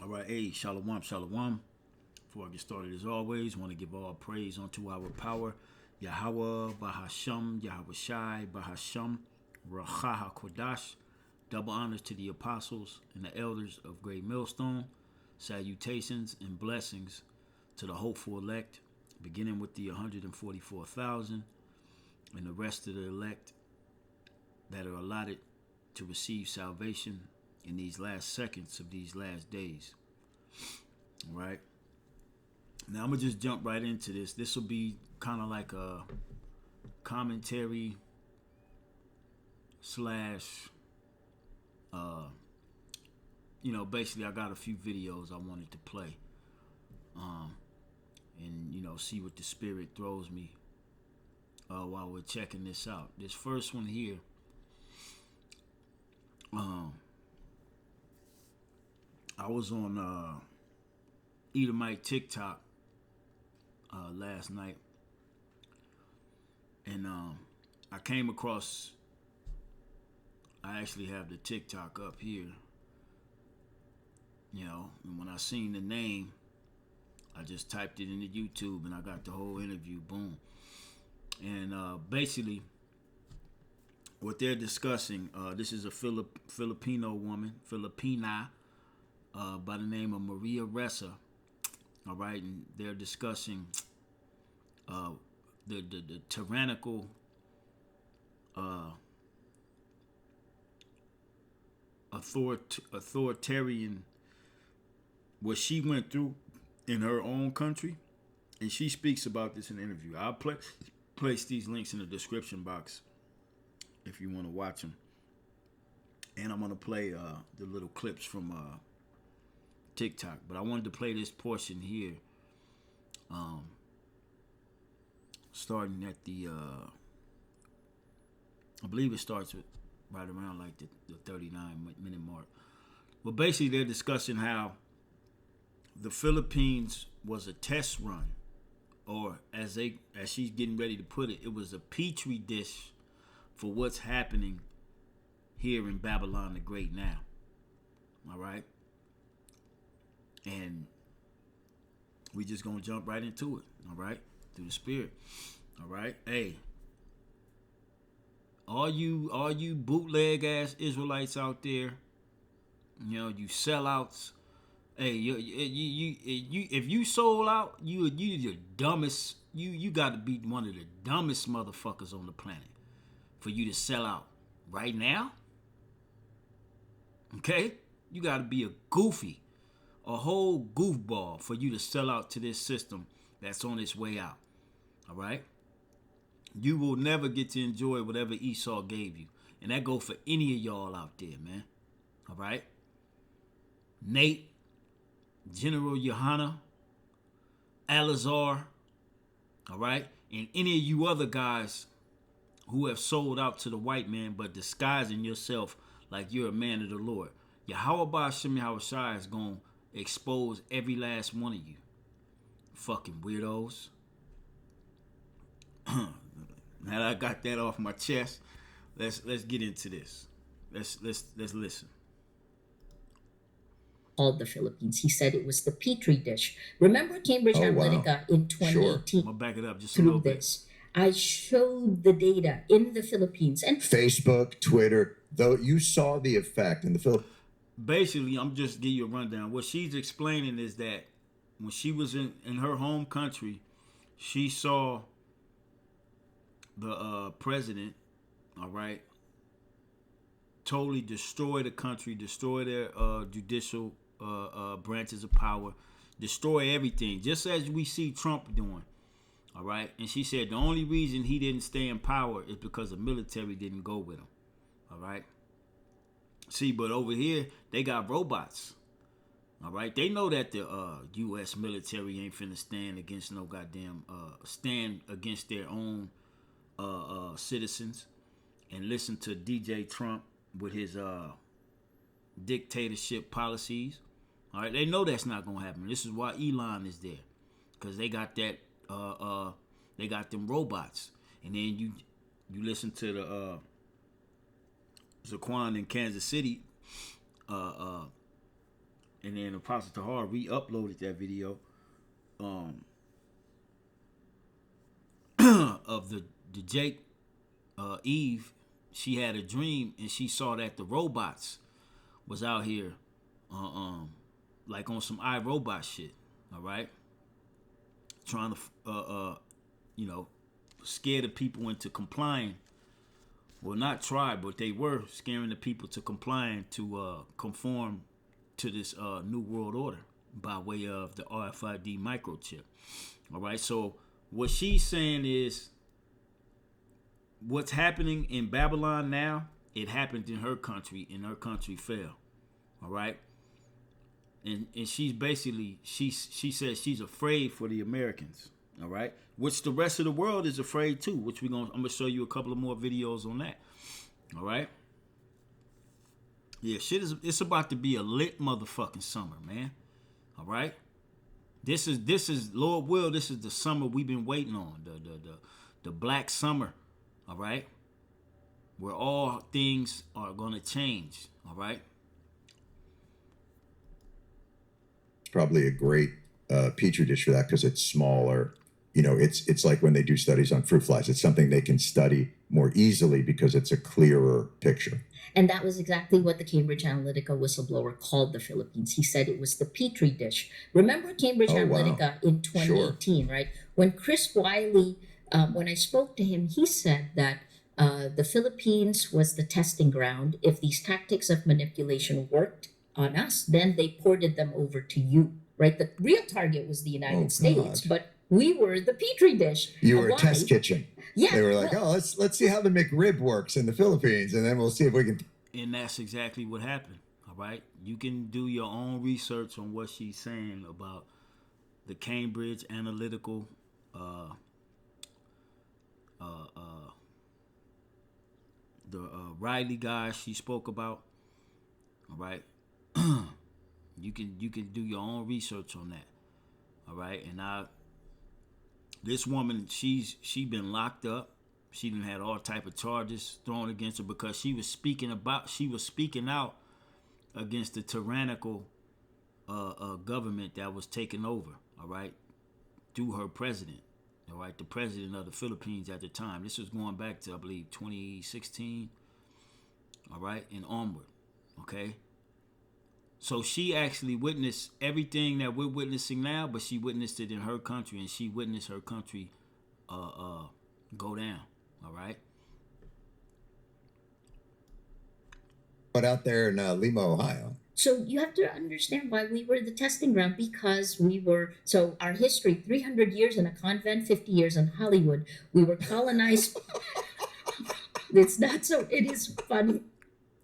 All right, hey, shalom, shalom. Before I get started, as always, want to give all praise unto our power, Yahweh, Bahasham, Yahweh Shai, Bahasham, Racha HaKodash. Double honors to the apostles and the elders of Great Millstone. Salutations and blessings to the hopeful elect, beginning with the 144,000 and the rest of the elect that are allotted to receive salvation in these last seconds of these last days. All right. Now I'm gonna just jump right into this. This will be kind of like a commentary slash, basically I got a few videos I wanted to play, and see what the spirit throws me while we're checking this out. This first one here, I was on EdomiteTOK last night, and I came across. I actually have the TikTok up here, and when I seen the name, I just typed it into YouTube, and I got the whole interview. Boom, and basically, what they're discussing. This is a Filipina woman, Filipina, by the name of Maria Ressa. All right, and they're discussing the tyrannical authoritarian what she went through in her own country, and she speaks about this in the interview. I'll place these links in the description box if you want to watch them, and I'm gonna play the little clips from TikTok, but I wanted to play this portion here, starting at the I believe it starts with right around like the 39-minute mark. But basically they're discussing how the Philippines was a test run, or as she's getting ready to put it, it was a petri dish for what's happening here in Babylon the Great now. All right? And we just gonna jump right into it, all right? Through the spirit. All right? Hey. All you bootleg ass Israelites out there, you sellouts. Hey, you if you sold out, you the dumbest. You got to be one of the dumbest motherfuckers on the planet for you to sell out right now. Okay, you got to be a goofy, a whole goofball for you to sell out to this system that's on its way out. All right. You will never get to enjoy whatever Esau gave you. And that go for any of y'all out there, man. All right? Nate, General Yohana, Alazar, all right? And any of you other guys who have sold out to the white man but disguising yourself like you're a man of the Lord. Yahweh Ba'ashem Yahweh Shai is going to expose every last one of you. Fucking weirdos. Now that I got that off my chest, let's get into this. Let's listen. Called the Philippines. He said it was the petri dish. Remember Cambridge Analytica in 2018? Sure. I'm gonna back it up just a little bit. I showed the data in the Philippines and Facebook, Twitter. Though you saw the effect in the Philippines. Basically, I'm just giving you a rundown. What she's explaining is that when she was in her home country, she saw the president, all right, totally destroy the country, destroy their judicial branches of power, destroy everything, just as we see Trump doing, all right? And she said the only reason he didn't stay in power is because the military didn't go with him, all right? See, but over here, they got robots, all right? They know that the U.S. military ain't finna stand against no goddamn, stand against their own citizens and listen to DJ Trump with his dictatorship policies. All right, they know that's not gonna happen. This is why Elon is there, because they got that they got them robots. And then you listen to the Zaquan in Kansas City And then Apostle Tahar re-uploaded that video of the Jake Eve. She had a dream and she saw that the robots was out here like on some iRobot shit, all right? Trying to scare the people into complying. Well, not try, but they were scaring the people to complying to conform to this new world order by way of the RFID microchip. All right, so what she's saying is what's happening in Babylon now, it happened in her country, and her country fell. All right, and she's basically she says she's afraid for the Americans. All right, which the rest of the world is afraid too. Which I'm gonna show you a couple of more videos on that. All right. Yeah, it's about to be a lit motherfucking summer, man. All right. This is Lord will. This is the summer we've been waiting on. The black summer. All right. Where all things are gonna change. All right. It's probably a great petri dish for that because it's smaller. You know, it's like when they do studies on fruit flies. It's something they can study more easily because it's a clearer picture. And that was exactly what the Cambridge Analytica whistleblower called the Philippines. He said it was the petri dish. Remember Cambridge Analytica in 2018, right? When Chris Wiley, when I spoke to him, he said that the Philippines was the testing ground. If these tactics of manipulation worked on us, then they ported them over to you, right? The real target was the United States, but we were the petri dish. You were a test kitchen. Yeah, they were like, let's see how the McRib works in the Philippines, and then we'll see if we can. And that's exactly what happened. All right, you can do your own research on what she's saying about the Cambridge Analytical, the Riley guy she spoke about. All right, you can do your own research on that. All right, and this woman, she been locked up. She done had all type of charges thrown against her because she was speaking out against the tyrannical government that was taken over. All right, through her president. All right, the president of the Philippines at the time. This was going back to, I believe, 2016. All right, and onward. Okay. So she actually witnessed everything that we're witnessing now, but she witnessed it in her country, and she witnessed her country go down. All right. But out there in Lima, Ohio. So you have to understand why we were the testing ground, because we were, so our history, 300 years in a convent, 50 years in Hollywood, we were colonized. It's not so, it is funny.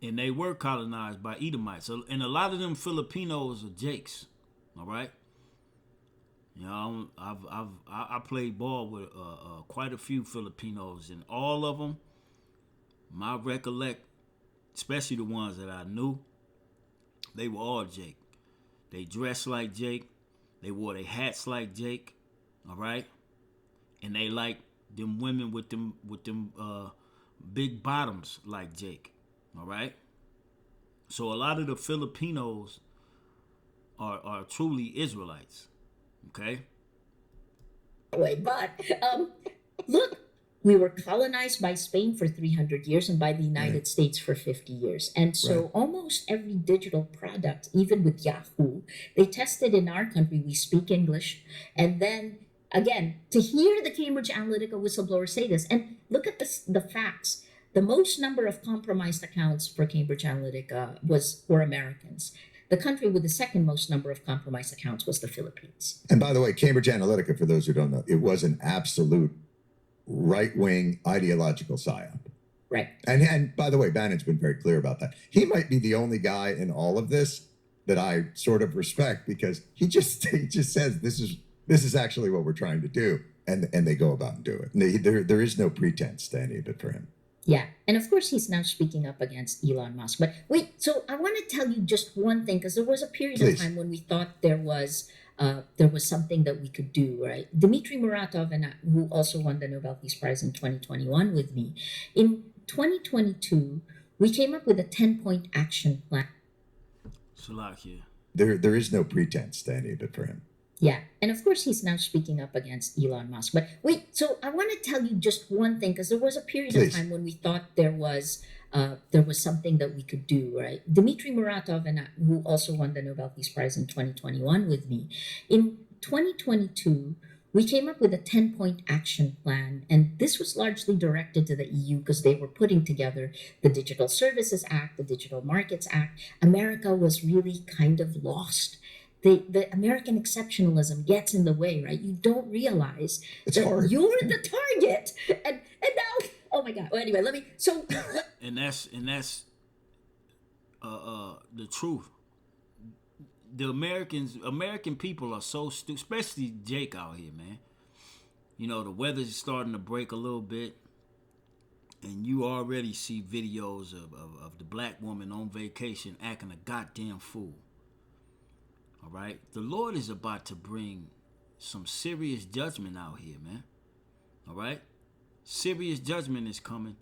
And they were colonized by Edomites. So, and a lot of them Filipinos are Jakes. All right. You know, I played ball with quite a few Filipinos, and all of them, my recollect, especially the ones that I knew, they were all Jake. They dressed like Jake. They wore their hats like Jake. All right, and they liked them women with them big bottoms like Jake. All right. So a lot of the Filipinos are truly Israelites. Okay. Wait, but look, we were colonized by Spain for 300 years and by the United States for 50 years. And so almost every digital product, even with Yahoo, they tested in our country. We speak English. And then, again, to hear the Cambridge Analytica whistleblower say this, and look at the facts. The most number of compromised accounts for Cambridge Analytica were Americans. The country with the second most number of compromised accounts was the Philippines. And by the way, Cambridge Analytica, for those who don't know, it was an absolute right-wing ideological psyop. Right. And by the way, Bannon's been very clear about that. He might be the only guy in all of this that I sort of respect, because he just says this is actually what we're trying to do, and they go about and do it. And there is no pretense to any of it for him. Yeah. And of course, he's now speaking up against Elon Musk. But wait, so I want to tell you just one thing, because there was a period of time when we thought there was something that we could do, right? Dmitry Muratov, who also won the Nobel Peace Prize in 2021 with me, in 2022, we came up with a 10-point action plan. Salakia, there is no pretense to any of it for him. Yeah. And of course, he's now speaking up against Elon Musk. But wait, so I want to tell you just one thing, because there was a period of Please. time when we thought there was something that we could do, right? Dmitry Muratov, and who also won the Nobel Peace Prize in 2021 with me, in 2022, we came up with a 10-point action plan. And this was largely directed to the EU because they were putting together the Digital Services Act, the Digital Markets Act. America was really kind of lost. The American exceptionalism gets in the way, right? You don't realize It's that hard. you're the target, and now, oh my God. Well, anyway, let me. So, And that's the truth. The American people are so stupid, especially Jake out here, man. You know, the weather's starting to break a little bit, and you already see videos of the black woman on vacation acting a goddamn fool. All right? The Lord is about to bring some serious judgment out here, man. All right? Serious judgment is coming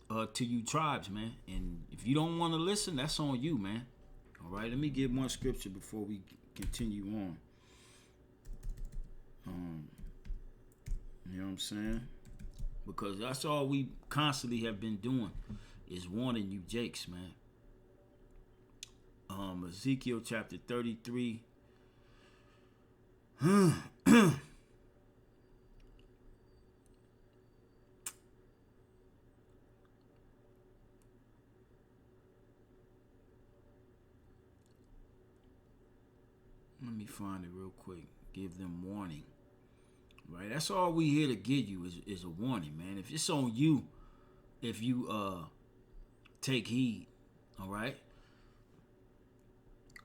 to you tribes, man. And if you don't want to listen, that's on you, man. All right? Let me give one scripture before we continue on. You know what I'm saying? Because that's all we constantly have been doing is warning you jakes, man. Ezekiel chapter 33. Let me find it real quick. Give them warning. Right? That's all we here to give you is a warning, man. If it's on you, if you take heed, all right?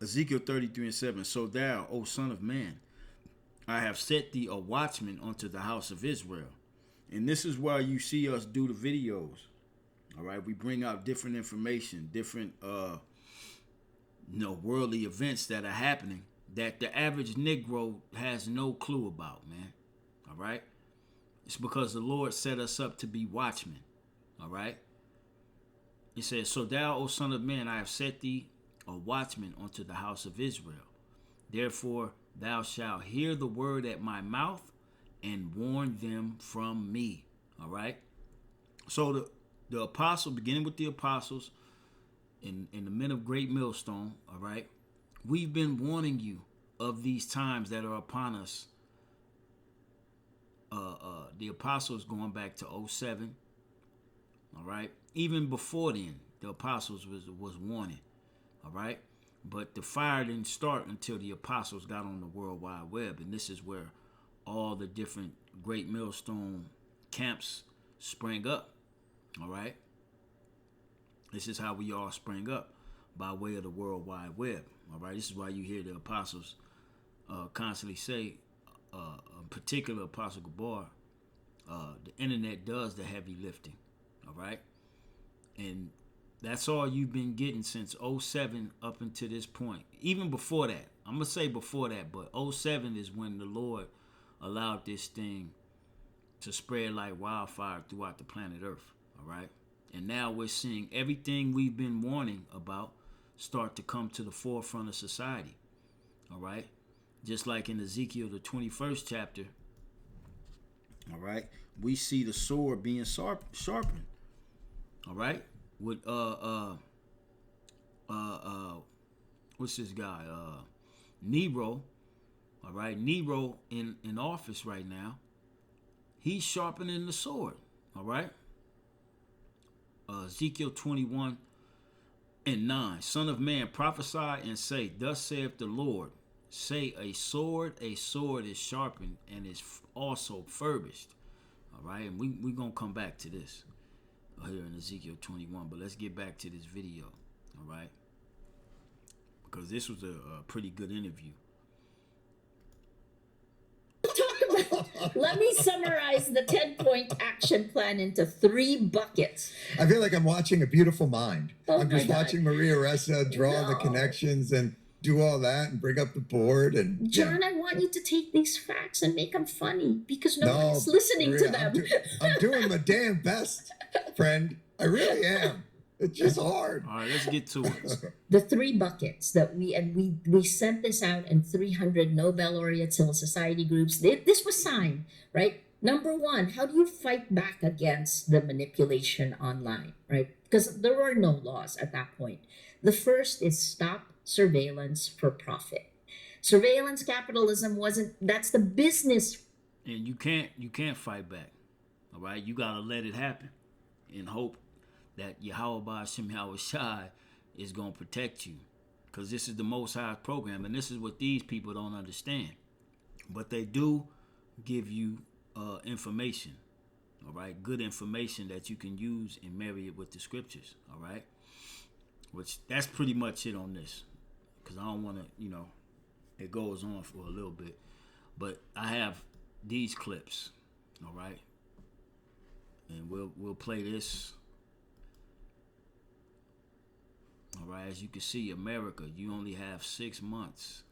Ezekiel 33:7. So thou, O son of man, I have set thee a watchman unto the house of Israel. And this is why you see us do the videos. All right, we bring out different information, different worldly events that are happening that the average Negro has no clue about, man. All right? It's because the Lord set us up to be watchmen. All right? It says, so thou, O son of man, I have set thee a watchman unto the house of Israel. Therefore, thou shalt hear the word at my mouth and warn them from me. All right? So the apostle, beginning with the apostles and the men of great millstone, all right? We've been warning you of these times that are upon us. The apostles going back to 07, all right? Even before then, the apostles was warning, all right? But the fire didn't start until the apostles got on the World Wide Web, and this is where all the different great millstone camps sprang up, all right? This is how we all sprang up, by way of the World Wide Web, all right? This is why you hear the apostles constantly say, in particular Apostle Gabar, the internet does the heavy lifting, all right? And that's all you've been getting since 07 up until this point. Even before that. I'm going to say before that, but 07 is when the Lord allowed this thing to spread like wildfire throughout the planet Earth, all right? And now we're seeing everything we've been warning about start to come to the forefront of society, all right? Just like in Ezekiel, the 21st chapter, all right, we see the sword being sharpened, all right, with what's this guy, Nero, all right, Nero in office right now, he's sharpening the sword, all right. Ezekiel 21:9, Son of man, prophesy and say, thus saith the Lord, say a sword is sharpened and is also furbished. All right, and we're going to come back to this here in Ezekiel 21, but let's get back to this video, all right? Because this was a pretty good interview. let me summarize the 10-point action plan into 3 buckets. I feel like I'm watching A Beautiful Mind. Oh I'm just my God. watching Maria Ressa draw the connections and do all that and bring up the board. And John, I want you to take these facts and make them funny because nobody's listening to Maria, them. I'm doing my damn best, friend. I really am. It's just hard. All right, let's get to it. The three buckets that we sent this out, and 300 Nobel laureate civil society groups. This was signed, right? Number one, how do you fight back against the manipulation online, right? Because there were no laws at that point. The first is stop surveillance for profit. Surveillance capitalism wasn't, that's the business. And you can't fight back. All right, you gotta let it happen, and hope that Yahweh Ba'ashem Yahweh Shai is gonna protect you, because this is the Most High program, and this is what these people don't understand. But they do give you information, all right, good information that you can use and marry it with the scriptures, all right. Which that's pretty much it on this, because I don't want to, it goes on for a little bit, but I have these clips, all right, and we'll play this. All right, as you can see, America, you only have 6 months.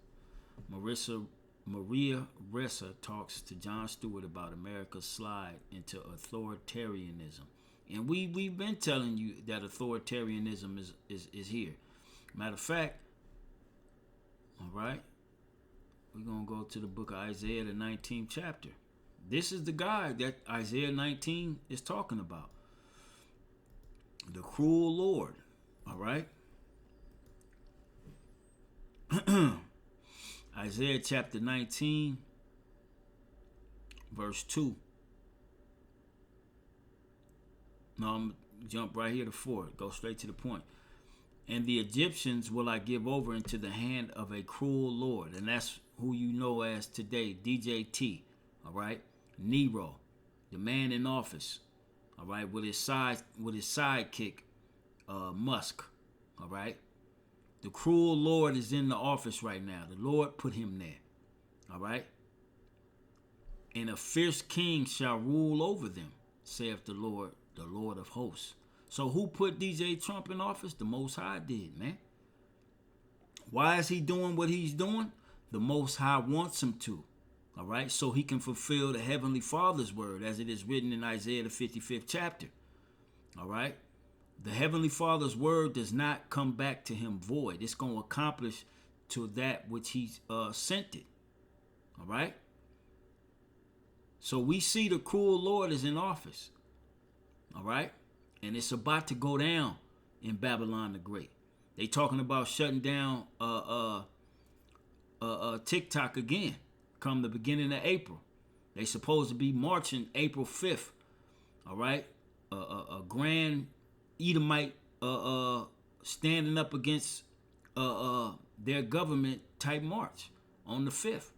Maria Ressa talks to Jon Stewart about America's slide into authoritarianism. And we've been telling you that authoritarianism is here. Matter of fact, all right, we're going to go to the book of Isaiah, the 19th chapter. This is the guy that Isaiah 19 is talking about. The cruel Lord, all right? Isaiah chapter 19, verse 2. No, I'm going to jump right here to 4. Go straight to the point. And the Egyptians will I give over into the hand of a cruel Lord. And that's who you know as today, DJT, all right? Nero, the man in office, all right, with his sidekick, Musk, all right? The cruel Lord is in the office right now. The Lord put him there. All right? And a fierce king shall rule over them, saith the Lord of hosts. So who put DJ Trump in office? The Most High did, man. Why is he doing what he's doing? The Most High wants him to. All right? So he can fulfill the Heavenly Father's word as it is written in Isaiah the 55th chapter. All right? The Heavenly Father's word does not come back to him void. It's going to accomplish to that which he sent it. All right? So we see the cruel Lord is in office. All right? And it's about to go down in Babylon the Great. They talking about shutting down TikTok again come the beginning of April. They supposed to be marching April 5th. All right? A grand Edomite standing up against their government type march on the 5th.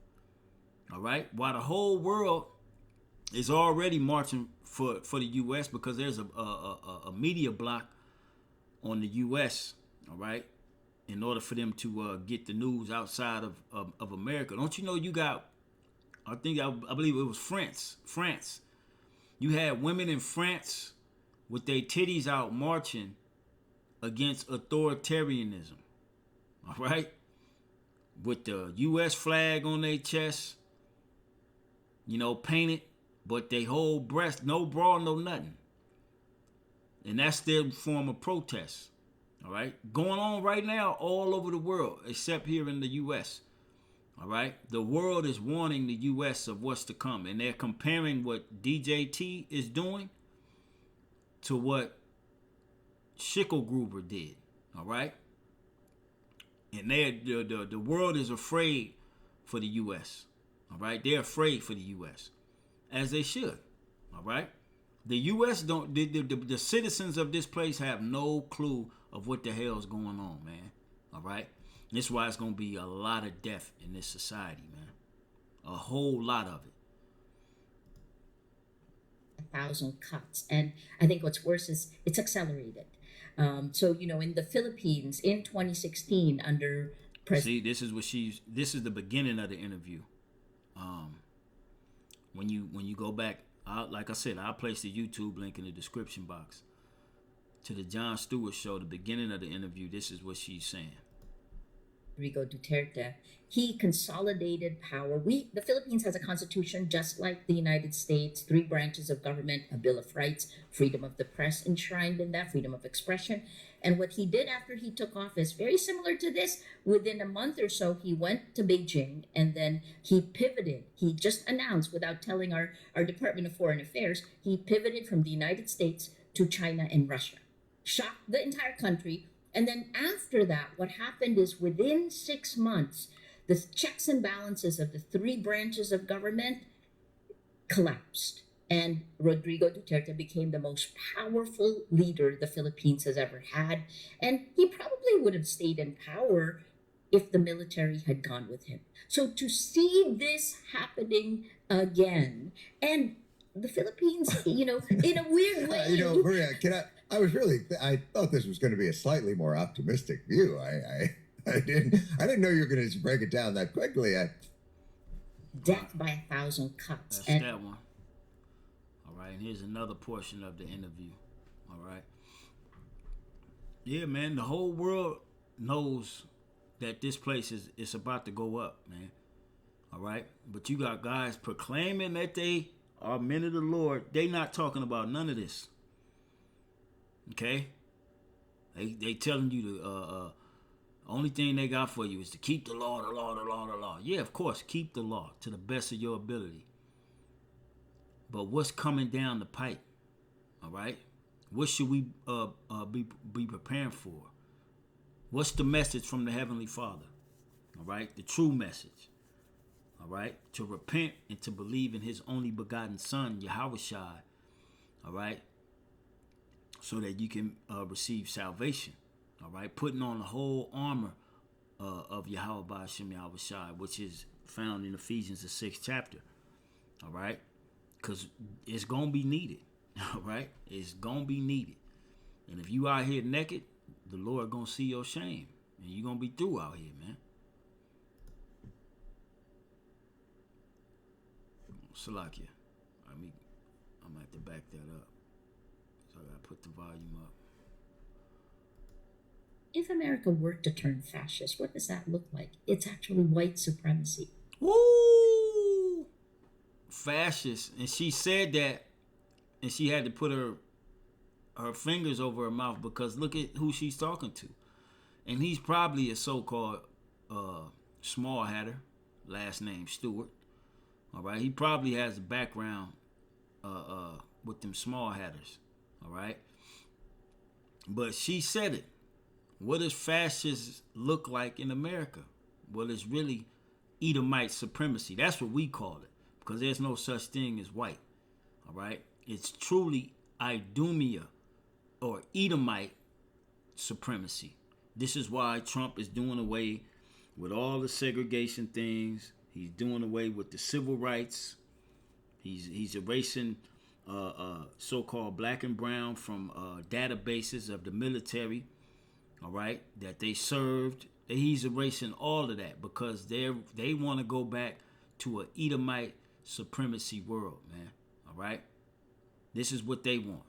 All right, while the whole world is already marching for the U.S. because there's a media block on the U.S. All right, in order for them to get the news outside of America. Don't you know you got? I believe it was France. You had women in France with their titties out marching against authoritarianism, all right? With the U.S. flag on their chest, painted, but they whole breast, no bra, no nothing. And that's their form of protest, all right? Going on right now all over the world, except here in the U.S., all right? The world is warning the U.S. of what's to come, and they're comparing what DJT is doing to what Schicklgruber did, all right? And the world is afraid for the U.S., all right? They're afraid for the U.S., as they should, all right? The U.S. the citizens of this place have no clue of what the hell's going on, man, all right? And this is why it's going to be a lot of death in this society, man, a whole lot of it. 1,000 cuts. And I think what's worse is it's accelerated. So, in the Philippines in 2016 under President... See, this is the beginning of the interview. When you go back, like I said, I'll place the YouTube link in the description box to the Jon Stewart show, the beginning of the interview. This is what she's saying. Rodrigo Duterte, he consolidated power. The Philippines has a constitution just like the United States, three branches of government, a Bill of Rights, freedom of the press enshrined in that, freedom of expression. And what he did after he took office, very similar to this, within a month or so, he went to Beijing and then he pivoted. He just announced, without telling our Department of Foreign Affairs, he pivoted from the United States to China and Russia. Shocked the entire country. And then after that, what happened is within 6 months, the checks and balances of the three branches of government collapsed. And Rodrigo Duterte became the most powerful leader the Philippines has ever had. And he probably would have stayed in power if the military had gone with him. So to see this happening again, and the Philippines, in a weird way. Maria, I thought this was going to be a slightly more optimistic view. I didn't know you were going to just break it down that quickly. Death by 1,000 cuts. That's that one. All right, and here's another portion of the interview. All right. Yeah, man, the whole world knows that this place is about to go up, man. All right, but you got guys proclaiming that they are men of the Lord. They not talking about none of this. Okay, they telling you the only thing they got for you is to keep the law, the law, the law, the law. Yeah, of course, keep the law to the best of your ability. But what's coming down the pipe? All right, what should we be preparing for? What's the message from the Heavenly Father? All right, the true message. All right, to repent and to believe in His only begotten Son, Yahushua. All right, so that you can receive salvation. All right, putting on the whole armor of Yahweh Ba'ashem Yahushua, which is found in Ephesians the 6th chapter. All right, because it's gonna be needed. All right, it's gonna be needed. And if you out here naked, the Lord gonna see your shame, and you gonna be through out here, man. Salakia. I'm gonna have to back that up. So I gotta put the volume up. If America were to turn fascist, what does that look like? It's actually white supremacy. Woo! Fascist. And she said that, and she had to put her fingers over her mouth because look at who she's talking to. And he's probably a so-called small hatter, last name Stewart. All right, he probably has a background with them small hatters. All right, but she said it. What does fascists look like in America? Well, it's really Edomite supremacy. That's what we call it because there's no such thing as white. All right, it's truly Idumea or Edomite supremacy. This is why Trump is doing away with all the segregation things. He's doing away with the civil rights. He's erasing so-called black and brown from databases of the military, all right, that they served. He's erasing all of that because they want to go back to an Edomite supremacy world, man, all right? This is what they want,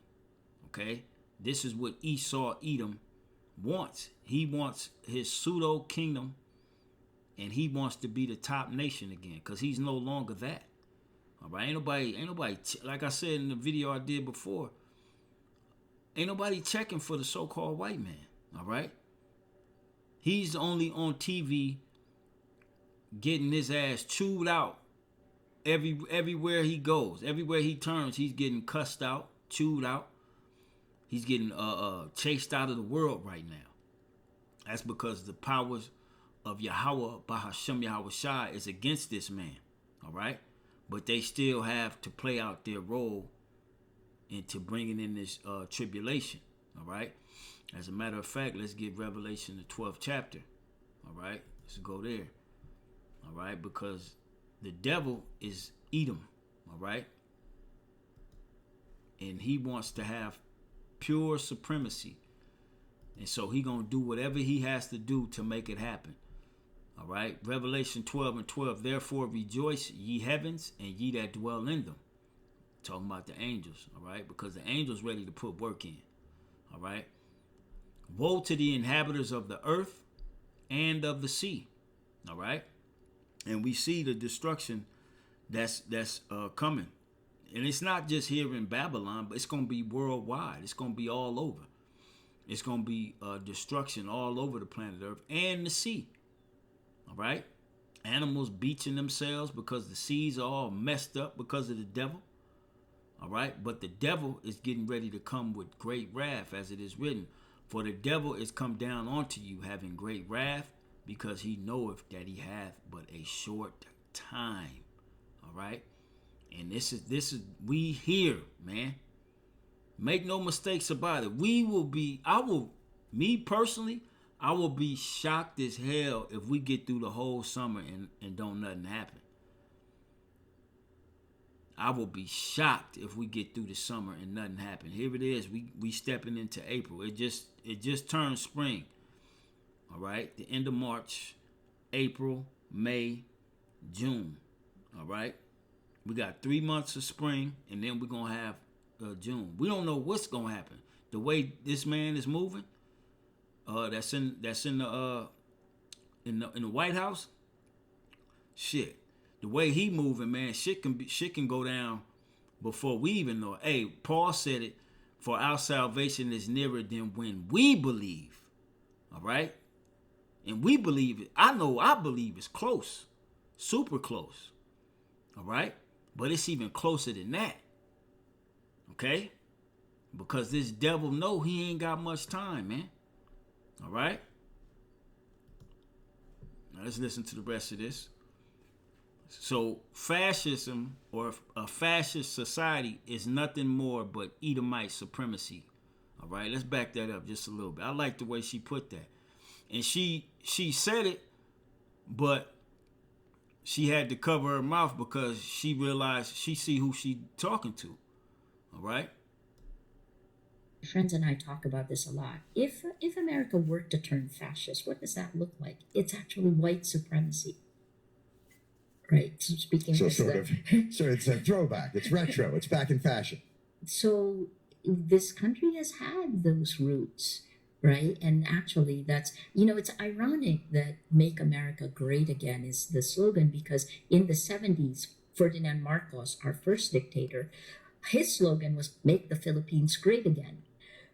okay? This is what Esau Edom wants. He wants his pseudo-kingdom, and he wants to be the top nation again because he's no longer that. All right, ain't nobody, like I said in the video I did before, ain't nobody checking for the so-called white man. All right, he's only on TV getting his ass chewed out everywhere he goes, everywhere he turns. He's getting cussed out, chewed out. He's getting chased out of the world right now. That's because the powers of Yahweh Bahashem Yahushua is against this man. All right, but they still have to play out their role into bringing in this tribulation. All right. As a matter of fact, let's get Revelation the 12th chapter. All right, let's go there. All right, because the devil is Edom. All right, and he wants to have pure supremacy, and so he gonna do whatever he has to do to make it happen. All right, Revelation 12 and 12. Therefore rejoice, ye heavens, and ye that dwell in them. Talking about the angels. All right, because the angels ready to put work in. All right. Woe to the inhabitants of the earth and of the sea. All right, and we see the destruction that's coming, and it's not just here in Babylon, but it's going to be worldwide. It's going to be all over. It's going to be destruction all over the planet Earth and the sea. All right, animals beaching themselves because the seas are all messed up because of the devil. All right, but the devil is getting ready to come with great wrath, as it is written. For the devil is come down unto you having great wrath, because he knoweth that he hath but a short time. All right, and this is we here, man. Make no mistakes about it. Me personally, I will be shocked as hell if we get through the whole summer and don't nothing happen. I will be shocked if we get through the summer and nothing happen. Here it is. We stepping into April. It just turned spring. All right. The end of March, April, May, June. All right. We got 3 months of spring, and then we're gonna have June. We don't know what's gonna happen. The way this man is moving, that's in the White House. Shit. The way he moving, man, shit can go down before we even know it. Hey, Paul said it, for our salvation is nearer than when we believe. All right? And we believe it. I believe it's close. Super close. All right? But it's even closer than that. Okay? Because this devil know he ain't got much time, man. All right? Now let's listen to the rest of this. So fascism, or a fascist society, is nothing more but Edomite supremacy. All right, let's back that up just a little bit. I like the way she put that. And she said it, but she had to cover her mouth because she realized she see who she talking to. All right? Friends and I talk about this a lot. If America were to turn fascist, what does that look like? It's actually white supremacy. Right. So speaking So of so it's a throwback. It's retro. It's back in fashion. So this country has had those roots, right? And actually that's, it's ironic that Make America Great Again is the slogan, because in the 70s, Ferdinand Marcos, our first dictator, his slogan was Make the Philippines Great Again.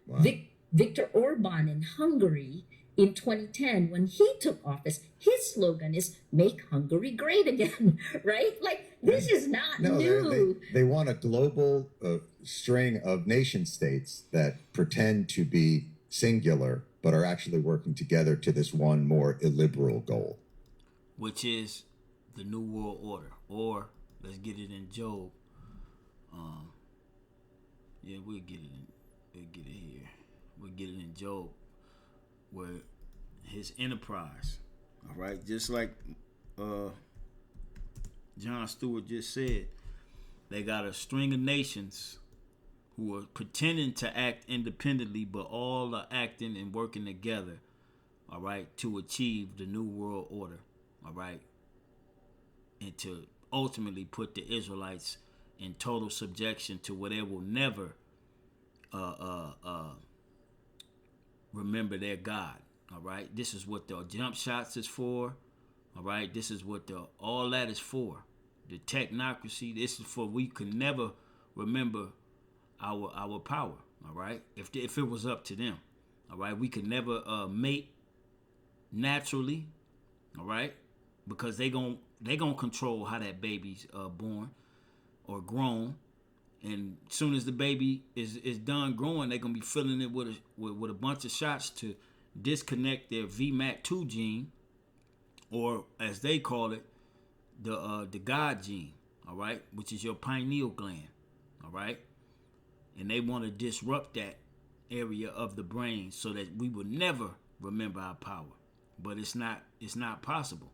Wow. Viktor Orban in Hungary, in 2010, when he took office, his slogan is "Make Hungary Great Again," right? Like, this is not new. They want a global string of nation states that pretend to be singular, but are actually working together to this one more illiberal goal, which is the New World Order, or let's get it in Job. We'll get it here. We'll get it in Job, where his enterprise, all right, just like John Stewart just said, they got a string of nations who are pretending to act independently, but all are acting and working together, all right, to achieve the New World Order, all right, and to ultimately put the Israelites in total subjection to where they will never remember their God. All right, this is what the jump shots is for. All right, this is what all that is for. The technocracy. This is for we could never remember our power. All right, if it was up to them. All right, we could never mate naturally. All right, because they gon' control how that baby's born or grown. And as soon as the baby is done growing, they're gonna be filling it with a bunch of shots to disconnect their VMAT2 gene, or as they call it, the God gene. All right, which is your pineal gland. All right, and they want to disrupt that area of the brain so that we will never remember our power. But it's not possible.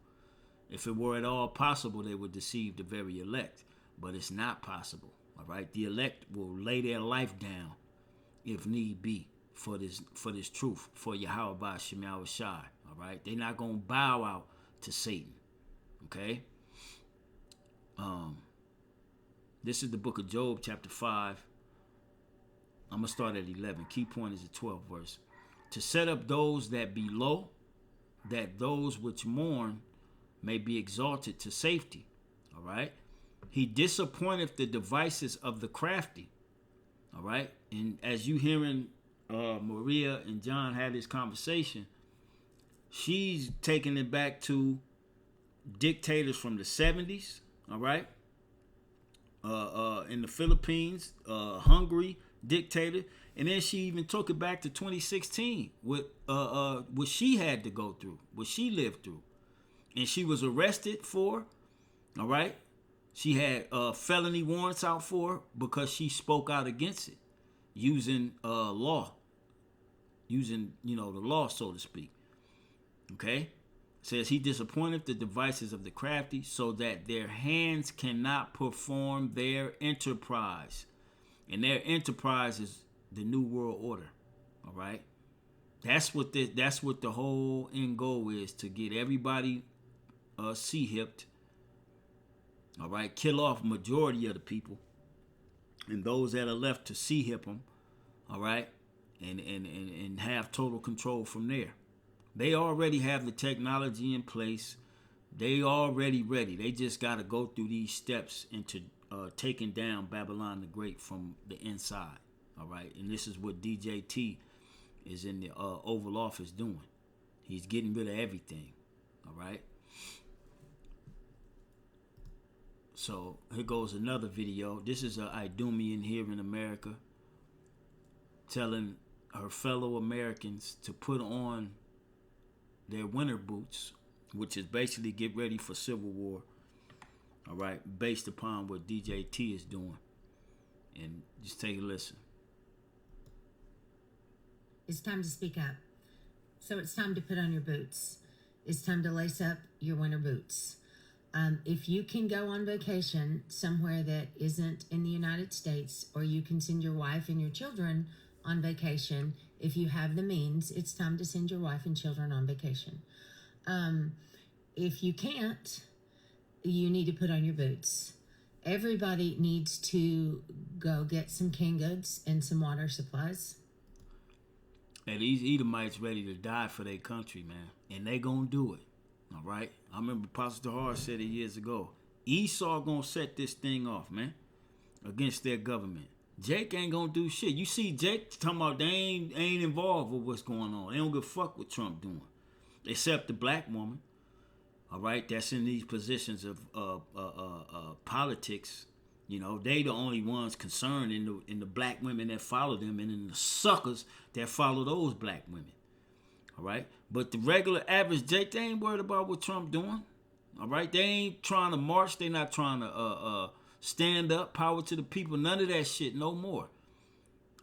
If it were at all possible, they would deceive the very elect. But it's not possible. All right, the elect will lay their life down, if need be, for this truth, for Yahweh Ba'Shem Yahweh Shai. All right, they're not gonna bow out to Satan. Okay. This is the book of Job, chapter 5. I'm gonna start at 11. Key point is the 12th verse. To set up those that be low, that those which mourn may be exalted to safety. All right. He disappointeth the devices of the crafty. All right. And as you hearing Maria and John have this conversation, she's taking it back to dictators from the 70s. All right. In the Philippines, Hungary dictator. And then she even took it back to 2016 with what she had to go through, what she lived through. And she was arrested for, all right? She had felony warrants out for her because she spoke out against it using law, using, the law, so to speak. Okay? It says, he disappointed the devices of the crafty so that their hands cannot perform their enterprise. And their enterprise is the New World Order. All right? That's what the whole end goal is, to get everybody sea-hipped. All right? Kill off majority of the people. And those that are left to sea-hip them. All right? And have total control from there. They already have the technology in place. They already ready. They just got to go through these steps into taking down Babylon the Great from the inside. All right. And this is what DJT is in the Oval Office doing. He's getting rid of everything. All right. So here goes another video. This is an Idumean here in America telling her fellow Americans to put on their winter boots, which is basically get ready for civil war. All right, based upon what DJT is doing. And just take a listen. It's time to speak up. So it's time to put on your boots. It's time to lace up your winter boots. If you can go on vacation somewhere that isn't in the United States, or you can send your wife and your children on vacation, if you have the means, it's time to send your wife and children on vacation. If you can't, you need to put on your boots. Everybody needs to go get some canned goods and some water supplies. And these Edomites ready to die for their country, man. And they gonna do it. All right? I remember Pastor Hart said it years ago. Esau gonna set this thing off, man, against their government. Jake ain't gonna do shit. You see Jake talking about they ain't involved with what's going on. They don't give a fuck what Trump doing. Except the black woman. All right, that's in these positions of politics. They the only ones concerned in the black women that follow them, and in the suckers that follow those black women. All right, but the regular average Jake, they ain't worried about what Trump doing. All right, they ain't trying to march. They not trying to stand up, power to the people. None of that shit, no more.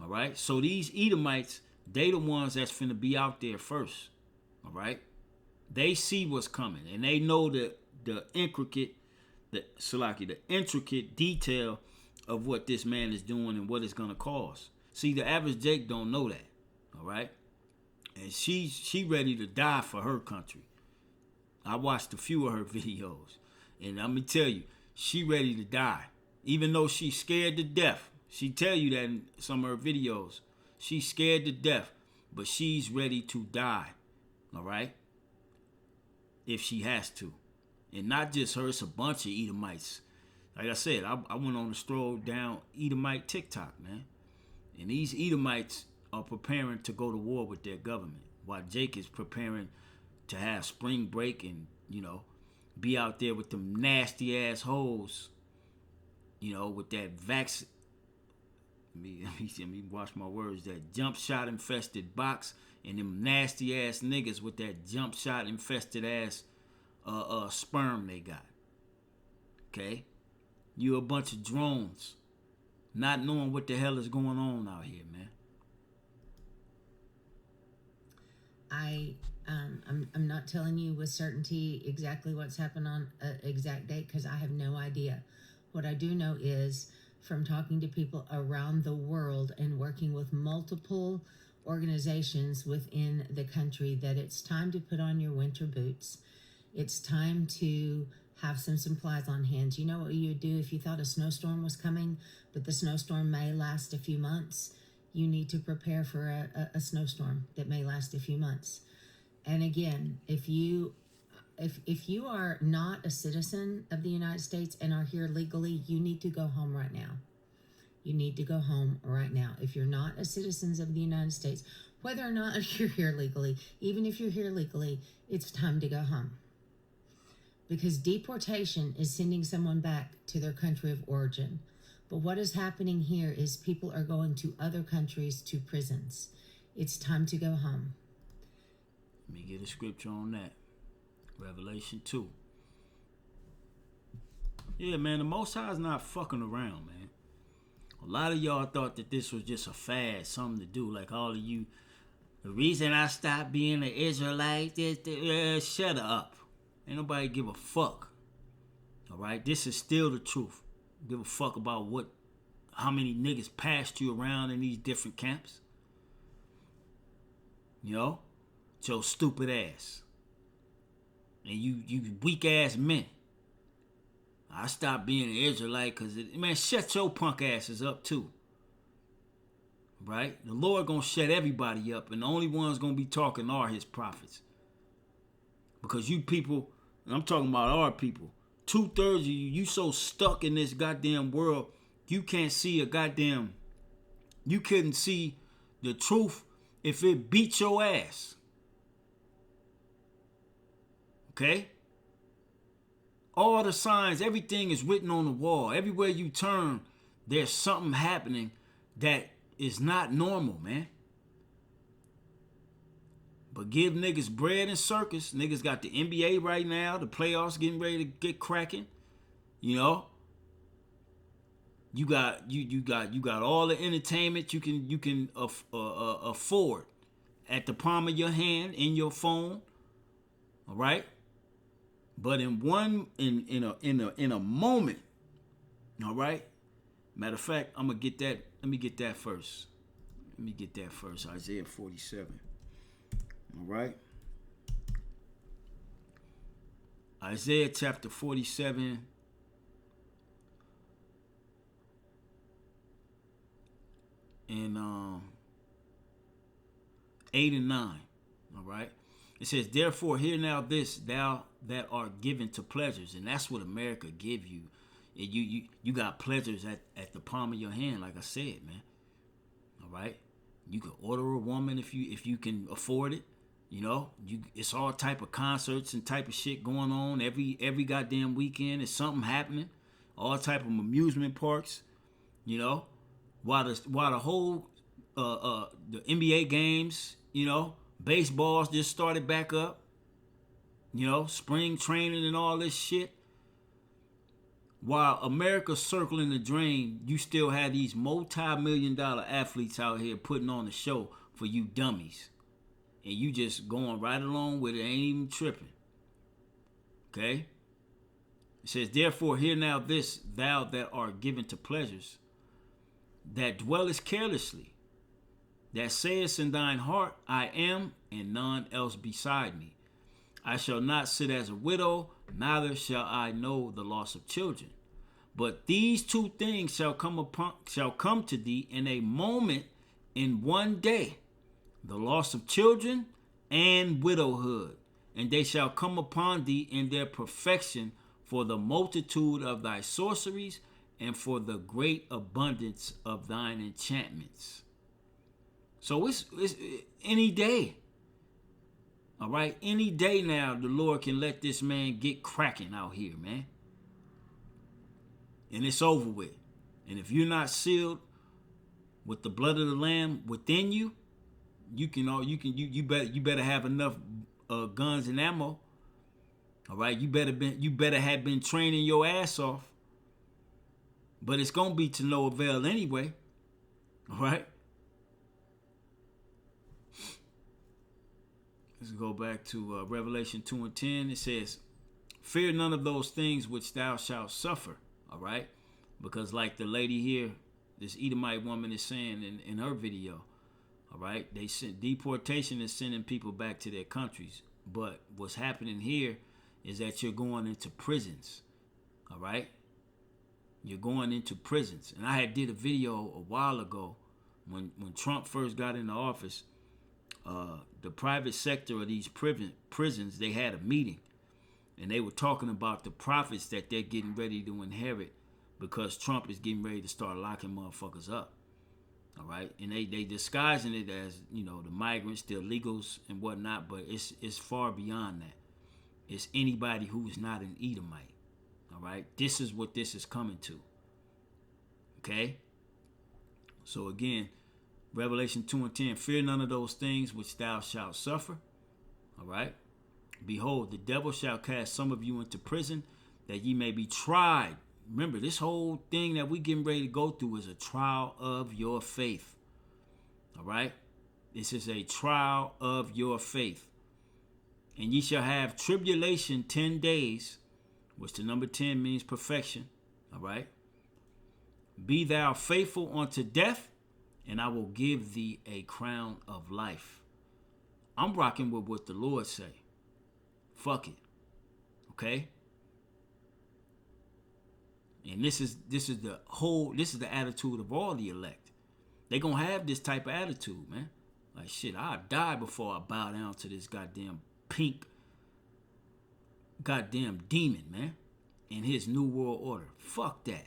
All right, so these Edomites, they the ones that's finna be out there first. All right. They see what's coming, and they know the intricate detail of what this man is doing and what it's gonna cause. See, the average Jake don't know that, all right? And she ready to die for her country. I watched a few of her videos, and let me tell you, she ready to die, even though she's scared to death. She tell you that in some of her videos. She's scared to death, but she's ready to die, all right? If she has to. And not just her, it's a bunch of Edomites. Like I said, I went on a stroll down EdomiteTOK, man. And these Edomites are preparing to go to war with their government, while Jake is preparing to have spring break and, be out there with them nasty ass hoes, with that let me watch my words, that jump shot infested box, and them nasty ass niggas with that jump shot infested ass sperm they got. Okay? You a bunch of drones, not knowing what the hell is going on out here, man. I'm not telling you with certainty exactly what's happened on an exact date, because I have no idea. What I do know is, from talking to people around the world and working with multiple organizations within the country, that it's time to put on your winter boots. It's time to have some supplies on hand. You know what you would do if you thought a snowstorm was coming, but the snowstorm may last a few months? You need to prepare for a snowstorm that may last a few months. And again, if you are not a citizen of the United States and are here legally, you need to go home right now. You need to go home right now. If you're not a citizen of the United States, whether or not you're here legally, even if you're here legally, it's time to go home. Because deportation is sending someone back to their country of origin. But what is happening here is people are going to other countries, to prisons. It's time to go home. Let me get a scripture on that. Revelation 2. Yeah, man, the Most High is not fucking around, man. A lot of y'all thought that this was just a fad, something to do. Like all of you, the reason I stopped being an Israelite, shut up. Ain't nobody give a fuck. All right, this is still the truth. Give a fuck about how many niggas passed you around in these different camps. You know, it's your stupid ass, and you weak ass men. I stopped being an Israelite because man, shut your punk asses up too. Right? The Lord gonna shut everybody up, and the only ones gonna be talking are His prophets. Because you people, and I'm talking about our people, 2/3 of you so stuck in this goddamn world, you can't see you couldn't see the truth if it beat your ass. Okay? All the signs, everything is written on the wall. Everywhere you turn, there's something happening that is not normal, man. But give niggas bread and circus. Niggas got the NBA right now. The playoffs getting ready to get cracking. You know, you got all the entertainment you can afford at the palm of your hand, in your phone. All right. But in a moment, all right. Matter of fact, I'm gonna get that. Let me get that first. Isaiah 47. All right. Isaiah chapter 47. And 8 and 9. All right. It says, therefore, hear now this, thou that art given to pleasures. And that's what America give you. And you got pleasures at the palm of your hand, like I said, man. All right. You can order a woman if you can afford it. You know, it's all type of concerts and type of shit going on every goddamn weekend. There's something happening. All type of amusement parks. You know, while the whole the NBA games, you know, baseballs just started back up. You know, spring training and all this shit. While America's circling the drain, you still have these multi-million-dollar athletes out here putting on the show for you dummies. And you just going right along with it, ain't even tripping. Okay? It says, therefore, hear now this, thou that art given to pleasures, that dwellest carelessly, that sayest in thine heart, I am, and none else beside me. I shall not sit as a widow, neither shall I know the loss of children. But these two things shall come to thee in a moment, in one day, the loss of children and widowhood, and they shall come upon thee in their perfection, for the multitude of thy sorceries and for the great abundance of thine enchantments. So it's any day. All right, any day now the Lord can let this man get cracking out here, man. And it's over with. And if you're not sealed with the blood of the Lamb within you, you better have enough guns and ammo. All right, you better have been training your ass off. But it's gonna be to no avail anyway. All right. Let's go back to Revelation 2 and 10. It says, fear none of those things which thou shalt suffer. All right. Because like the lady here, this Edomite woman is saying in her video, all right, they sent deportation is sending people back to their countries. But what's happening here is that you're going into prisons. All right. You're going into prisons. And I had did a video a while ago when Trump first got into office the private sector of these prisons, they had a meeting, and they were talking about the profits that they're getting ready to inherit because Trump is getting ready to start locking motherfuckers up. All right, and they disguising it as, you know, the migrants, the illegals and whatnot, but it's far beyond that. It's anybody who's not an Edomite. All right, this is what this is coming to. Okay, so again, Revelation 2:10, fear none of those things which thou shalt suffer. All right, behold, the devil shall cast some of you into prison, that ye may be tried. Remember, this whole thing that we getting ready to go through is a trial of your faith. All right? This is a trial of your faith. And ye shall have tribulation 10 days, which the number 10 means perfection. All right? Be thou faithful unto death, and I will give thee a crown of life. I'm rocking with what the Lord say. Fuck it. Okay? And this is the attitude of all the elect. They gonna have this type of attitude, man. Like, shit, I'll die before I bow down to this goddamn pink goddamn demon, man, in his new world order. Fuck that.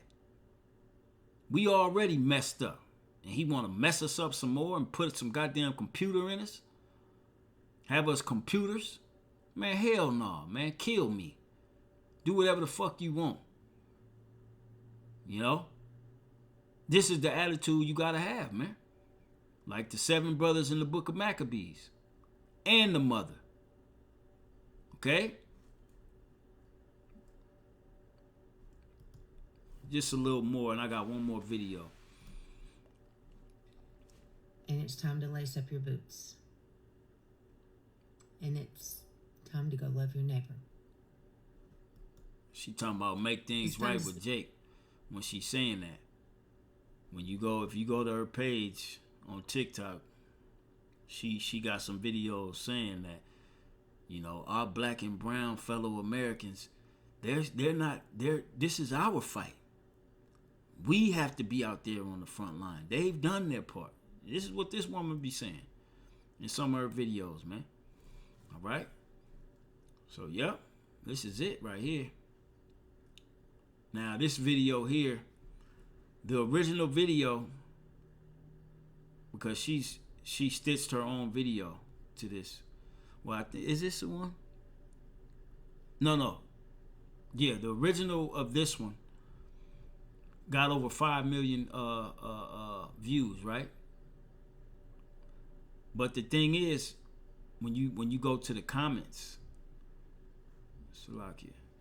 We already messed up, and he wanna mess us up some more and put some goddamn computer in us, have us computers. Man, hell no, man. Kill me. Do whatever the fuck you want. You know? This is the attitude you gotta have, man. Like the 7 brothers in the book of Maccabees. And the mother. Okay? Just a little more, and I got one more video. And it's time to lace up your boots. And it's time to go love your neighbor. She talking about make things right with Jake when she's saying that. When you go, if you go to her page on TikTok, she got some videos saying that, you know, our black and brown fellow Americans, they're not, this is our fight. We have to be out there on the front line. They've done their part. This is what this woman be saying in some of her videos, man. All right? So, yep, this is it right here. Now, this video here, the original video, because she stitched her own video to this. Well, is this the one? No. Yeah, the original of this one got over 5 million views, right? But the thing is, when you go to the comments,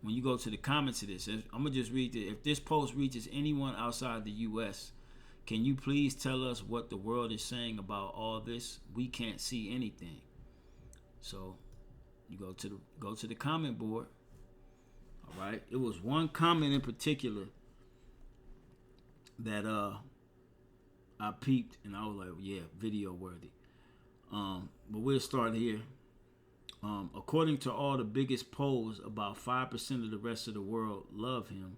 when you go to the comments of this, I'm gonna just read it. If this post reaches anyone outside the U.S., can you please tell us what the world is saying about all this? We can't see anything. So you go to the comment board. All right. It was one comment in particular that I peeped, and I was like, yeah, video worthy. But we'll start here. According to all the biggest polls, about 5% of the rest of the world love him.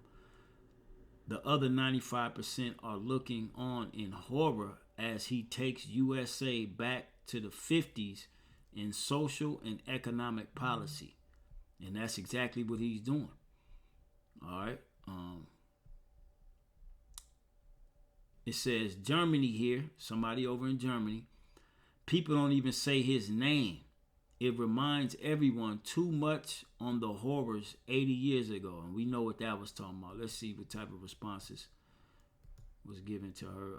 The other 95% are looking on in horror as he takes USA back to the 50s in social and economic policy. And that's exactly what he's doing. All right. It says Germany here, somebody over in Germany. People don't even say his name. It reminds everyone too much on the horrors 80 years ago. And we know what that was talking about. Let's see what type of responses was given to her.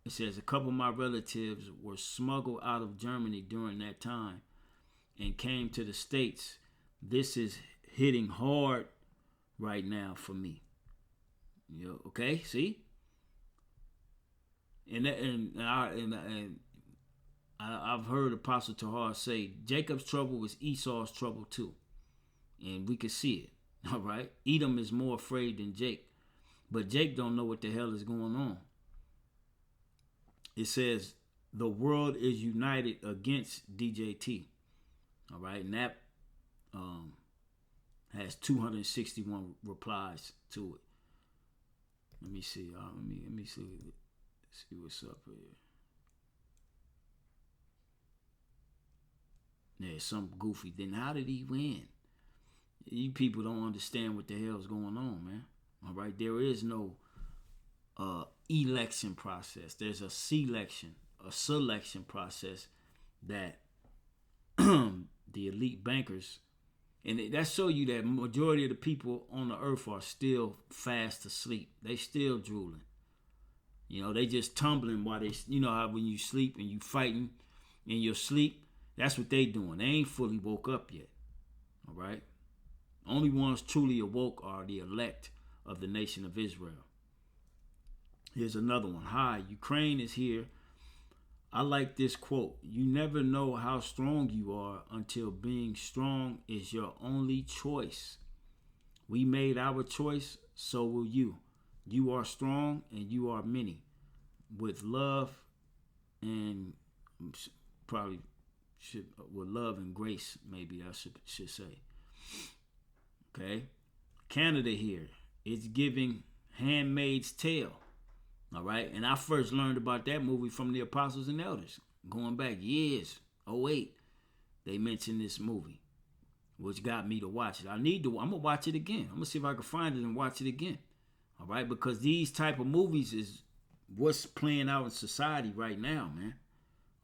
It says a couple of my relatives were smuggled out of Germany during that time and came to the States. This is hitting hard right now for me. You know, okay, see? And I've heard Apostle Tahar say Jacob's trouble was Esau's trouble too, and we can see it. All right, Edom is more afraid than Jake, but Jake don't know what the hell is going on. It says the world is united against DJT. All right, and that has 261 replies to it. Let me see. Let me see. See what's up here. Yeah, some goofy. Then how did he win? You people don't understand what the hell's going on, man. All right, there is no election process. There's a selection process that the elite bankers, and that show you that majority of the people on the earth are still fast asleep. They still drooling. You know, they just tumbling while they, you know how when you sleep and you fighting in your sleep, that's what they doing. They ain't fully woke up yet. All right. Only ones truly awoke are the elect of the nation of Israel. Here's another one. Hi, Ukraine is here. I like this quote. You never know how strong you are until being strong is your only choice. We made our choice, so will you. You are strong and you are many. With love and probably should with love and grace, maybe I should say. Okay. Canada here. It's giving Handmaid's Tale. All right. And I first learned about that movie from the Apostles and Elders. Going back years. 08. They mentioned this movie, which got me to watch it. I'm going to watch it again. I'm going to see if I can find it and watch it again. All right. Because these type of movies is what's playing out in society right now, man.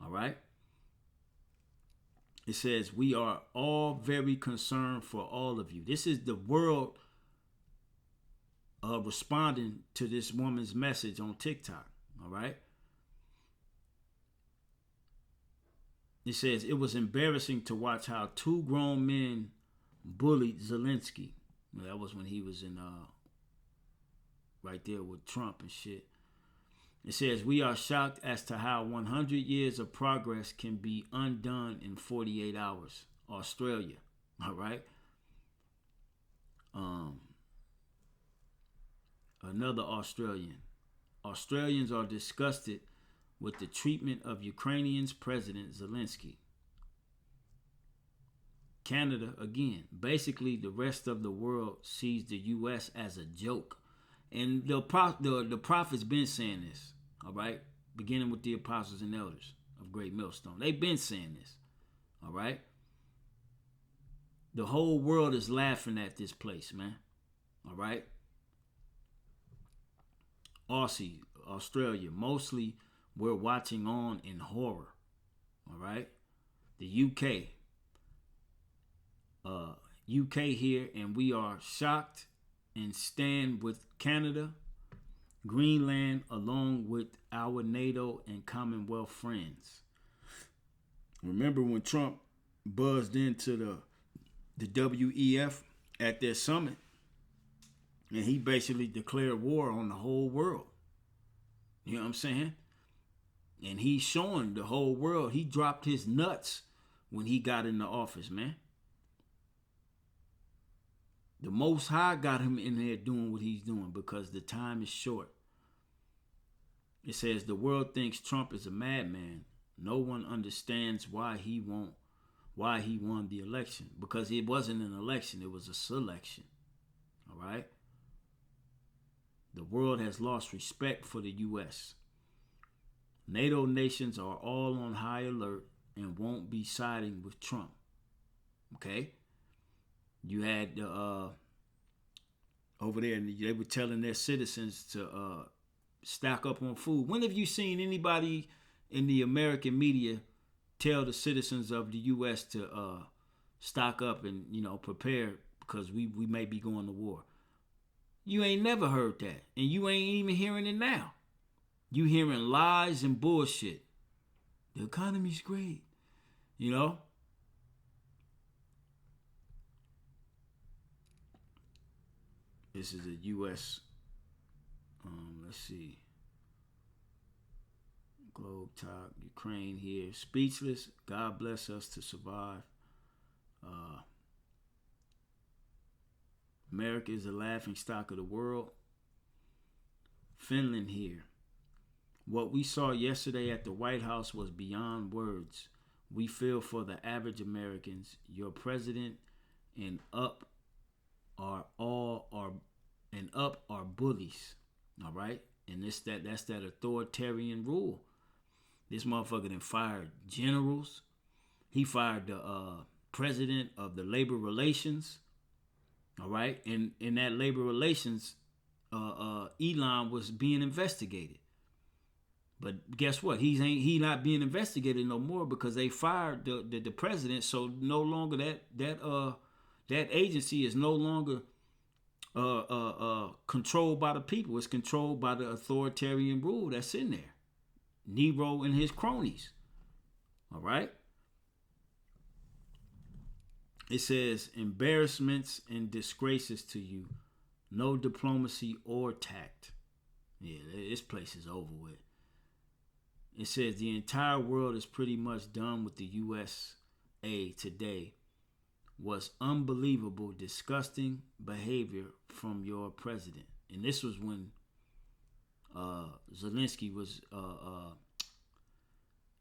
All right. It says, we are all very concerned for all of you. This is the world responding to this woman's message on TikTok. All right. It says, it was embarrassing to watch how two grown men bullied Zelensky. Well, that was when he was in right there with Trump and shit. It says, we are shocked as to how 100 years of progress can be undone in 48 hours. Australia. All right. Another Australian. Australians are disgusted with the treatment of Ukrainian's President Zelensky. Canada, again. Basically, the rest of the world sees the U.S. as a joke. And the prophets been saying this, all right? Beginning with the apostles and elders of Great Millstone. They've been saying this, all right? The whole world is laughing at this place, man, all right? Aussie, Australia, mostly we're watching on in horror, all right? The UK here, and we are shocked and stand with Canada, Greenland, along with our NATO and Commonwealth friends. Remember when Trump buzzed into the WEF at their summit, and he basically declared war on the whole world. You know what I'm saying? And he's showing the whole world. He dropped his nuts when he got in the office, man. The Most High got him in there doing what he's doing because the time is short. It says the world thinks Trump is a madman. No one understands why he won the election. Because it wasn't an election, it was a selection. All right? The world has lost respect for the U.S. NATO nations are all on high alert and won't be siding with Trump. Okay? You had over there, they were telling their citizens to stock up on food. When have you seen anybody in the American media tell the citizens of the U.S. to stock up and, prepare because we may be going to war? You ain't never heard that. And you ain't even hearing it now. You hearing lies and bullshit. The economy's great. This is a U.S. Let's see. Globe Talk, Ukraine here. Speechless. God bless us to survive. America is the laughing stock of the world. Finland here. What we saw yesterday at the White House was beyond words. We feel for the average Americans. Your president and up are bullies. All right? And that's that authoritarian rule. This motherfucker done fired generals. He fired the president of the labor relations. All right. And in that labor relations, Elon was being investigated. But guess what? He not being investigated no more because they fired the president. So no longer that agency is no longer controlled by the people. It's controlled by the authoritarian rule that's in there. Nero and his cronies. All right. It says embarrassments and disgraces to you, no diplomacy or tact. Yeah, this place is over with. It says the entire world is pretty much done with the USA today. Was unbelievable, disgusting behavior from your president. And this was when Zelensky was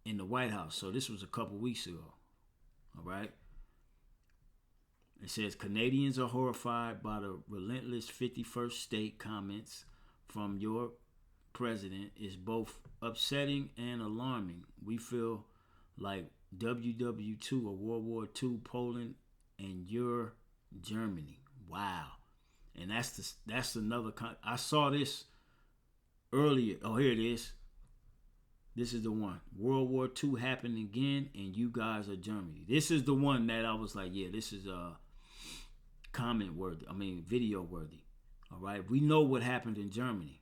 in the White House. So this was a couple weeks ago. All right. It says Canadians are horrified by the relentless 51st state comments from your president is both upsetting and alarming. We feel like WW2 or World War II Poland and your Germany. Wow. And that's another I saw this earlier. Oh, here it is. This is the one. World War II happened again and you guys are Germany. This is the one that I was like, yeah, this is comment worthy. I mean, video worthy. All right. We know what happened in Germany,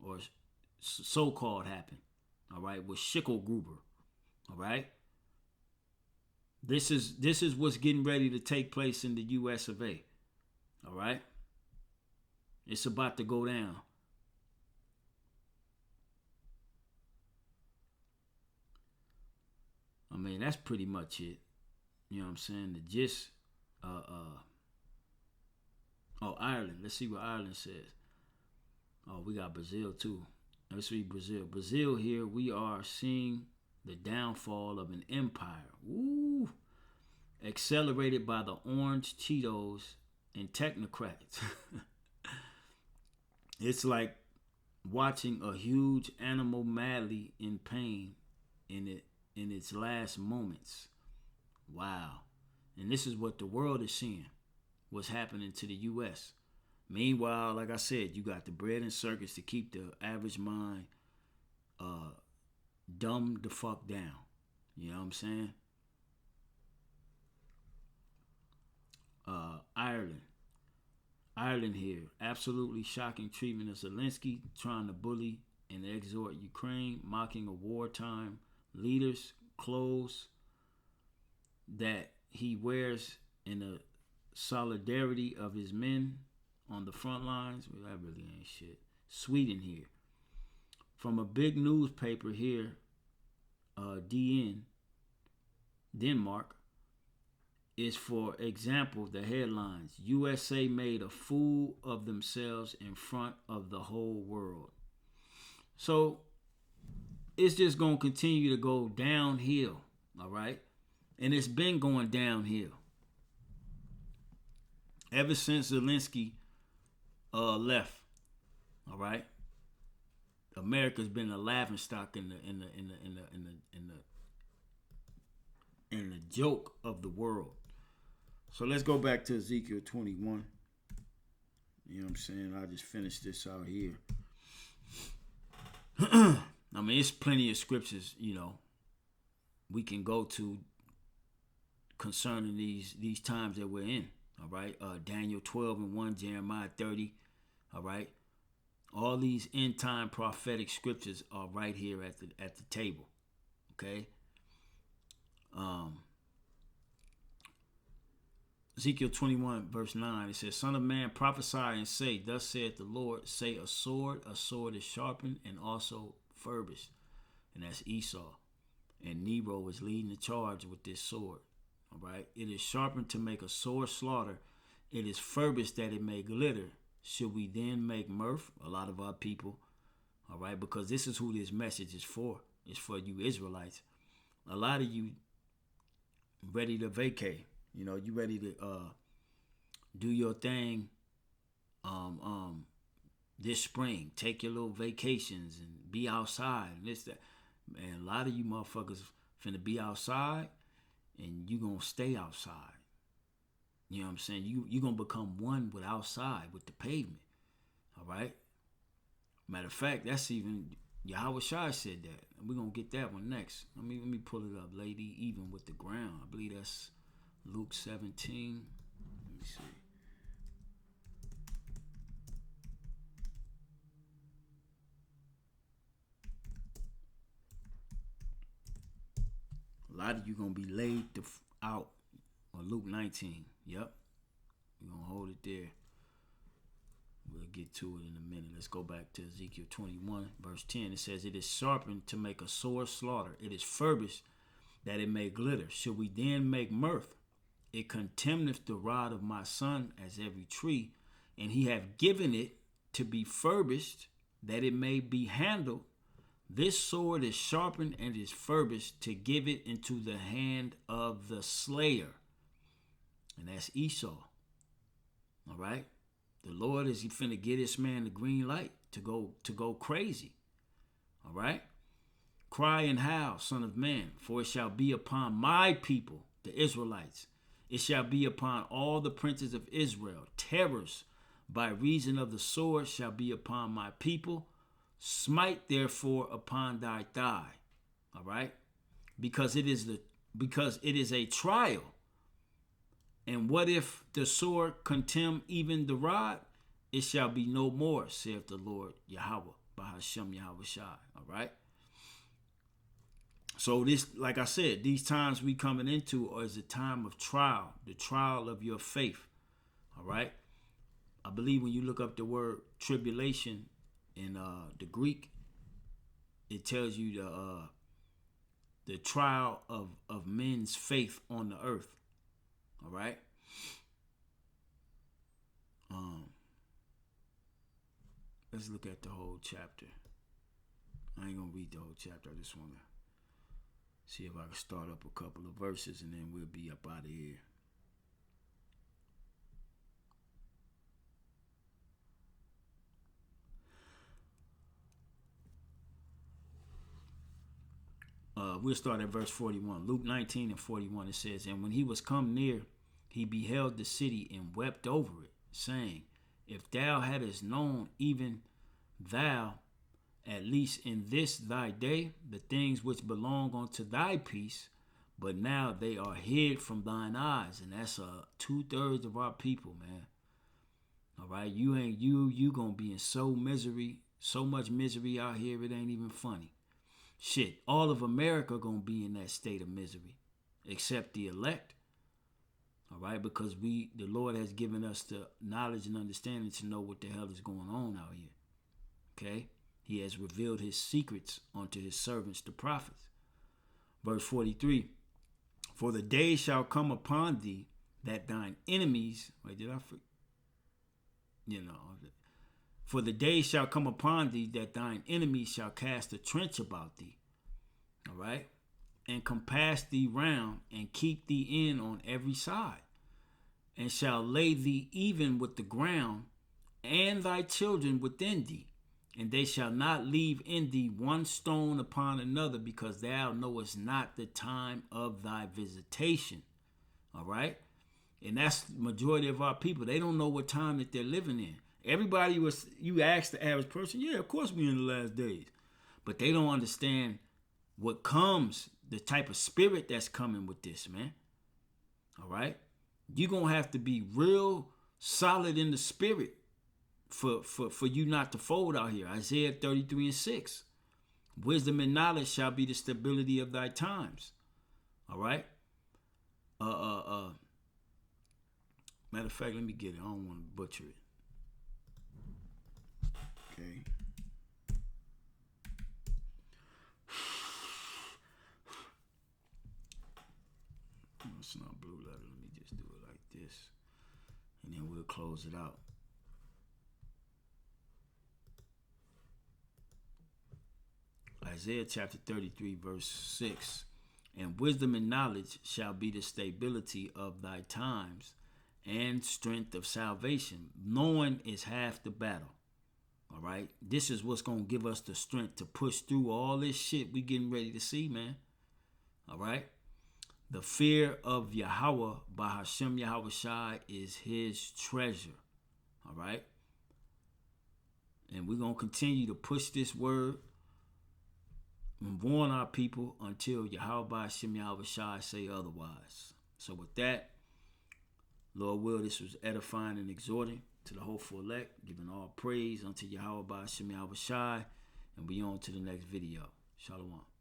or so-called happened. All right, with Schicklgruber. All right. This is what's getting ready to take place in the U.S. of A. All right. It's about to go down. I mean, that's pretty much it. You know what I'm saying? The gist. Ireland. Let's see what Ireland says. Oh, we got Brazil too. Let's read Brazil. Brazil here, we are seeing the downfall of an empire. Woo! Accelerated by the orange Cheetos and technocrats. It's like watching a huge animal madly in pain in its last moments. Wow. And this is what the world is seeing. What's happening to the U.S. Meanwhile, like I said, you got the bread and circus to keep the average mind dumb the fuck down. You know what I'm saying? Ireland here. Absolutely shocking treatment of Zelensky, trying to bully and exhort Ukraine, mocking of wartime leaders, clothes that he wears in the solidarity of his men on the front lines. Well, that really ain't shit. Sweden here. From a big newspaper here, DN, Denmark, is, for example, the headlines: USA made a fool of themselves in front of the whole world. So it's just going to continue to go downhill, all right? And it's been going downhill ever since Zelensky left, all right? America's been a laughingstock in the joke of the world. So let's go back to Ezekiel 21. You know what I'm saying? I'll just finish this out here. I mean, it's plenty of scriptures, you know, we can go to concerning these times that we're in. All right. Daniel 12:1, Jeremiah 30. All right. All these end time prophetic scriptures are right here at the table. Okay. Ezekiel 21 verse 9, it says, Son of man, prophesy and say, Thus saith the Lord, say a sword is sharpened and also furbished. And that's Esau. And Nero is leading the charge with this sword. All right. It is sharpened to make a sore slaughter. It is furbished that it may glitter. Should we then make mirth? A lot of our people. All right. Because this is who this message is for. It's for you Israelites. A lot of you ready to vacate. You know, you ready to do your thing this spring. Take your little vacations and be outside and this, that. Man, a lot of you motherfuckers finna be outside and you gonna stay outside. You know what I'm saying? You gonna become one with outside, with the pavement. All right? Matter of fact, that's even Yahweh Shai said that. And we're gonna get that one next. Let me pull it up, lady, even with the ground. I believe that's Luke 17. Let me see. A lot of you gonna be laid out. Or Luke 19. Yep. We're gonna hold it there. We'll get to it in a minute. Let's go back to Ezekiel 21, verse 10. It says, it is sharpened to make a sore slaughter. It is furbished that it may glitter. Should we then make mirth? It contemneth the rod of my son as every tree, and he hath given it to be furbished, that it may be handled. This sword is sharpened and is furbished to give it into the hand of the slayer. And that's Esau. All right? The Lord is finna get this man the green light to go crazy. All right? Cry and howl, son of man, for it shall be upon my people, the Israelites. It shall be upon all the princes of Israel. Terrors by reason of the sword shall be upon my people. Smite therefore upon thy thigh. All right? Because it is a trial. And what if the sword contemn even the rod? It shall be no more, saith the Lord Yahweh, Bahashem Yahweh Shai. All right? So this, like I said, these times we coming into is a time of trial, the trial of your faith. All right? I believe when you look up the word tribulation in the Greek, it tells you the trial of men's faith on the earth. All right. Let's look at the whole chapter. I ain't gonna read the whole chapter. I just wanna see if I can start up a couple of verses and then we'll be up out of here. We'll start at verse 41. Luke 19 and 41, it says, and when he was come near, he beheld the city and wept over it, saying, if thou hadst known, even thou, at least in this thy day, the things which belong unto thy peace, but now they are hid from thine eyes. And that's 2/3 of our people, man. All right, you gonna be in so much misery out here, it ain't even funny. Shit, all of America gonna be in that state of misery, except the elect. All right, because the Lord has given us the knowledge and understanding to know what the hell is going on out here. Okay, He has revealed His secrets unto His servants, the prophets. Verse 43: for the day shall come upon thee that thine enemies. Wait, did I forget? For the day shall come upon thee that thine enemies shall cast a trench about thee, all right, and compass thee round and keep thee in on every side, and shall lay thee even with the ground and thy children within thee, and they shall not leave in thee one stone upon another, because thou knowest not the time of thy visitation. All right, and that's the majority of our people. They don't know what time that they're living in. Everybody you ask the average person, yeah, of course we're in the last days. But they don't understand what comes, the type of spirit that's coming with this, man. All right? You're going to have to be real solid in the spirit for you not to fold out here. Isaiah 33 and 6. Wisdom and knowledge shall be the stability of thy times. All right? Matter of fact, let me get it. I don't want to butcher it. Okay. It's not blue letter. Let me just do it like this. And then we'll close it out. Isaiah chapter 33, verse 6. And wisdom and knowledge shall be the stability of thy times and strength of salvation. Knowing is half the battle. All right. This is what's going to give us the strength to push through all this shit we getting ready to see, man. All right. The fear of Yahweh by Hashem Yahweh Shai is his treasure. All right. And we're going to continue to push this word and warn our people until Yahweh by Hashem Yahweh Shai say otherwise. So with that, Lord will, this was edifying and exhorting to the hopeful elect, giving all praise unto Yahweh by Hashem Yahweh Shai, and we on to the next video. Shalom.